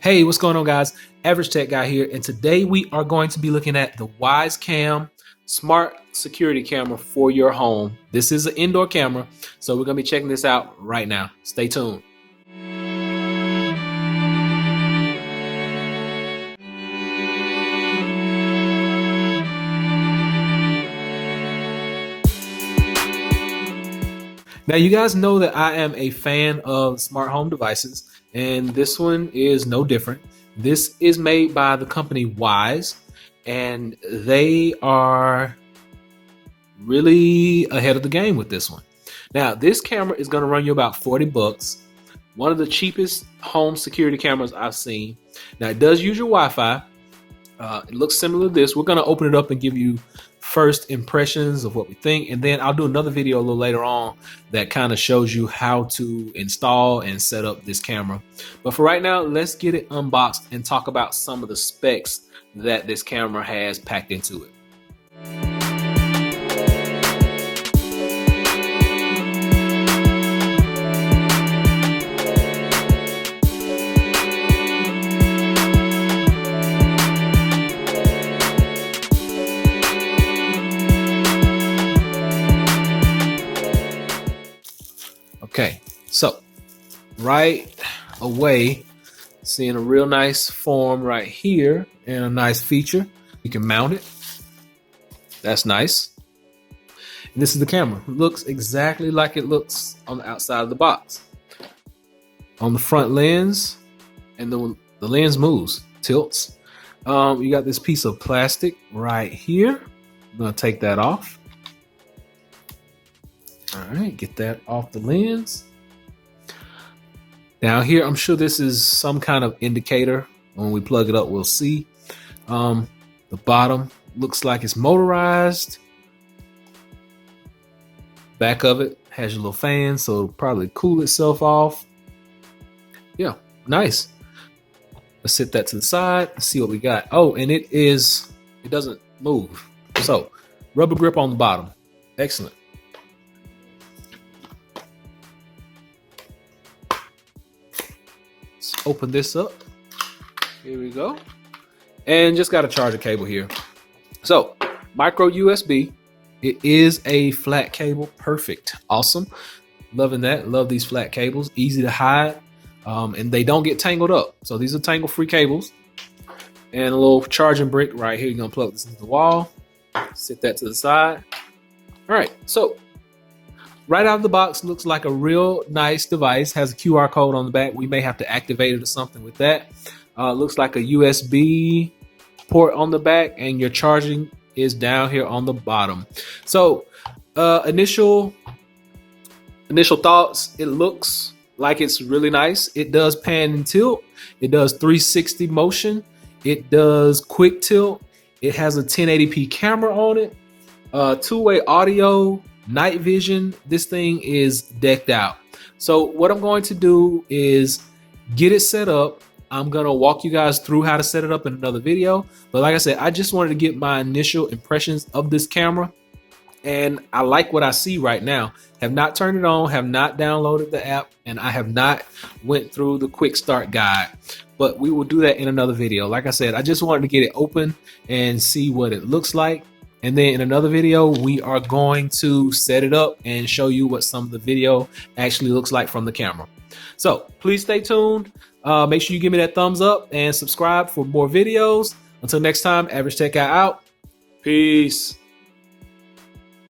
Hey, what's going on, guys? Average Tech Guy here, and today we are going to be looking at the Wyze Cam smart security camera for your home. This is an indoor camera, so we're going to be checking this out right now. Stay tuned. Now, you guys know that I am a fan of smart home devices, and this one is no different. This is made by the company Wyze, and they are really ahead of the game with this one. Now, this camera is going to run you about 40 bucks. One of the cheapest home security cameras I've seen. Now, it does use your Wi-Fi. It looks similar to this. We're going to open it up and give you first impressions of what we think, and then I'll do another video a little later on that kind of shows you how to install and set up this camera. But for right now, let's get it unboxed and talk about some of the specs that this camera has packed into it. Okay, so right away, seeing a real nice form right here and a nice feature. You can mount it. That's nice. And this is the camera. It looks exactly like it looks on the outside of the box. On the front lens, and the lens moves, tilts. You got this piece of plastic right here. I'm gonna take that off. All right, get that off the lens. Down here, I'm sure this is some kind of indicator. When we plug it up, we'll see. The bottom looks like it's motorized. Back of it has your little fan, so it'll probably cool itself off. Yeah, nice. Let's set that to the side and see what we got. Oh, and it doesn't move. So, rubber grip on the bottom. Excellent. Open this up. Here we go. And just got a charger cable here. So micro USB. It is a flat cable. Perfect. Awesome. Loving that. Love these flat cables. Easy to hide. And they don't get tangled up. So these are tangle free cables. And a little charging brick right here. You're going to plug this into the wall. Set that to the side. All right. So right out of the box, looks like a real nice device. Has a QR code on the back. We may have to activate it or something with that. Looks like a USB port on the back, and your charging is down here on the bottom. So initial thoughts, it looks like it's really nice. It does pan and tilt. It does 360 motion. It does quick tilt. It has a 1080p camera on it. Two-way audio. Night vision. This thing is decked out. So what I'm going to do is get it set up. I'm going to walk you guys through how to set it up in another video. But like I said, I just wanted to get my initial impressions of this camera. And I like what I see right now. Have not turned it on, have not downloaded the app, and I have not went through the quick start guide. But we will do that in another video. Like I said, I just wanted to get it open and see what it looks like. And then in another video, we are going to set it up and show you what some of the video actually looks like from the camera. So please stay tuned. Make sure you give me that thumbs up and subscribe for more videos. Until next time, Average Tech Guy out. Peace.